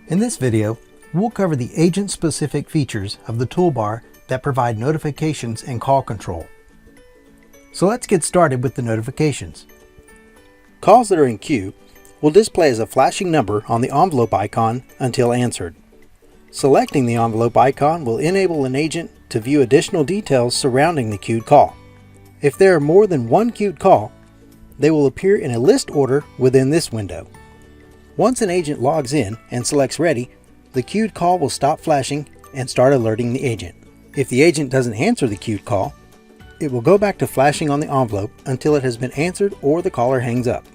In this video, we'll cover the agent-specific features of the toolbar that provide notifications and call control. So let's get started with the notifications. Calls that are in queue will display as a flashing number on the envelope icon until answered. Selecting the envelope icon will enable an agent to view additional details surrounding the queued call. If there are more than one queued call, they will appear in a list order within this window. Once an agent logs in and selects Ready, the queued call will stop flashing and start alerting the agent. If the agent doesn't answer the queued call, it will go back to flashing on the envelope until it has been answered or the caller hangs up.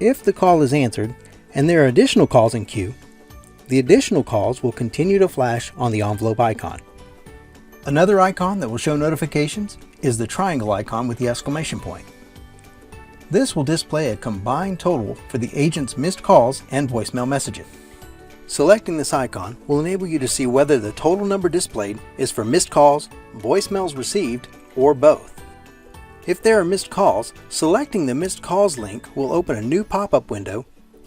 If the call is answered and there are additional calls in queue, the additional calls will continue to flash on the envelope icon. Another icon that will show notifications is the triangle icon with the exclamation point. This will display a combined total for the agent's missed calls and voicemail messages. Selecting this icon will enable you to see whether the total number displayed is for missed calls, voicemails received, or both. If there are missed calls, selecting the missed calls link will open a new pop-up window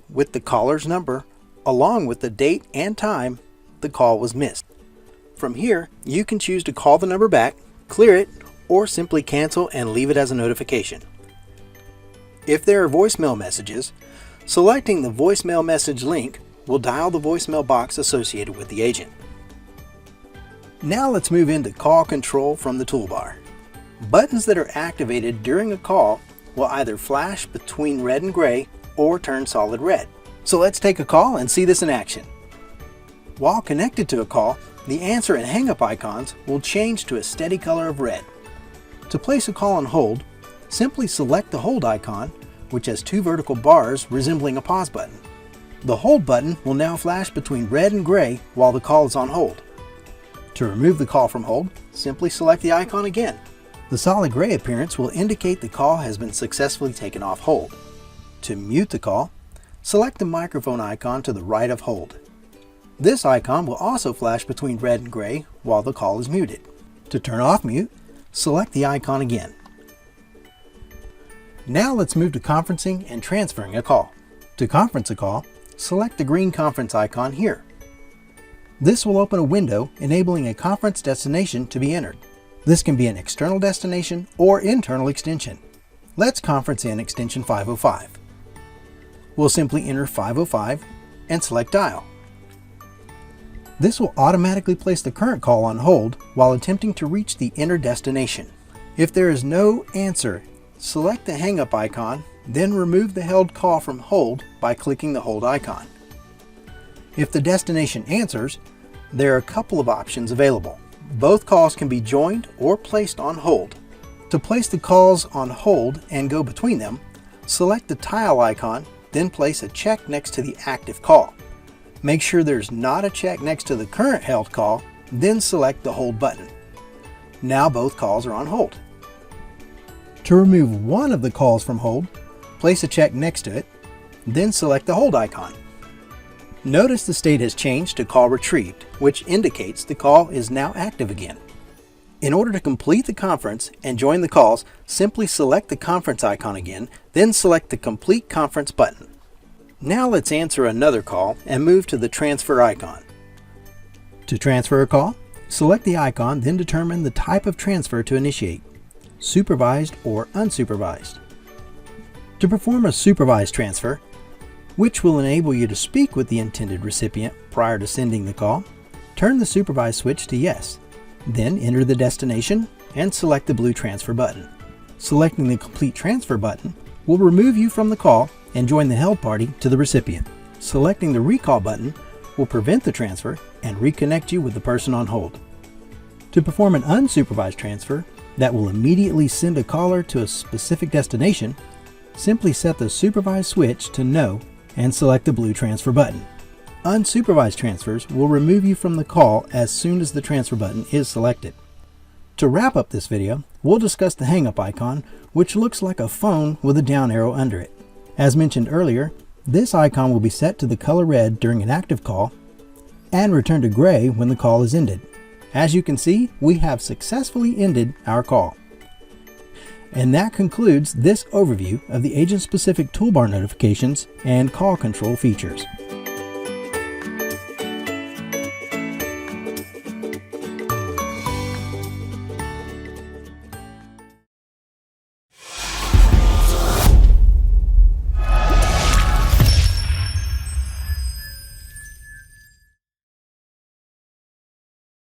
with the caller's number along with the date and time the call was missed. From here, you can choose to call the number back, clear it, or simply cancel and leave it as a notification. If there are voicemail messages, selecting the voicemail message link will dial the voicemail box associated with the agent. Now let's move into call control from the toolbar. Buttons that are activated during a call will either flash between red and gray or turn solid red. So let's take a call and see this in action. While connected to a call, the answer and hang up icons will change to a steady color of red. To place a call on hold, simply select the hold icon, which has two vertical bars resembling a pause button. The hold button will now flash between red and gray while the call is on hold. To remove the call from hold, simply select the icon again. The solid gray appearance will indicate the call has been successfully taken off hold. To mute the call, select the microphone icon to the right of hold. This icon will also flash between red and gray while the call is muted. To turn off mute, select the icon again. Now let's move to conferencing and transferring a call. To conference a call, select the green conference icon here. This will open a window enabling a conference destination to be entered. This can be an external destination or internal extension. Let's conference in extension 505. We'll simply enter 505 and select dial. This will automatically place the current call on hold while attempting to reach the entered destination. If there is no answer, select the hang up icon, then remove the held call from hold by clicking the hold icon. If the destination answers, there are a couple of options available. Both calls can be joined or placed on hold. To place the calls on hold and go between them, select the tile icon, then place a check next to the active call. Make sure there's not a check next to the current held call, then select the hold button. Now both calls are on hold. To remove one of the calls from hold, place a check next to it, then select the hold icon. Notice the state has changed to call retrieved, which indicates the call is now active again. In order to complete the conference and join the calls, simply select the conference icon again, then select the complete conference button. Now let's answer another call and move to the transfer icon. To transfer a call, select the icon, then determine the type of transfer to initiate, supervised or unsupervised. To perform a supervised transfer, which will enable you to speak with the intended recipient prior to sending the call, turn the supervised switch to yes, then enter the destination and select the blue transfer button. Selecting the complete transfer button will remove you from the call and join the held party to the recipient. Selecting the recall button will prevent the transfer and reconnect you with the person on hold. To perform an unsupervised transfer that will immediately send a caller to a specific destination, simply set the supervised switch to no and select the blue transfer button. Unsupervised transfers will remove you from the call as soon as the transfer button is selected. To wrap up this video, we'll discuss the hang up icon, which looks like a phone with a down arrow under it. As mentioned earlier, this icon will be set to the color red during an active call and return to gray when the call is ended. As you can see, we have successfully ended our call. And that concludes this overview of the agent-specific toolbar notifications and call control features.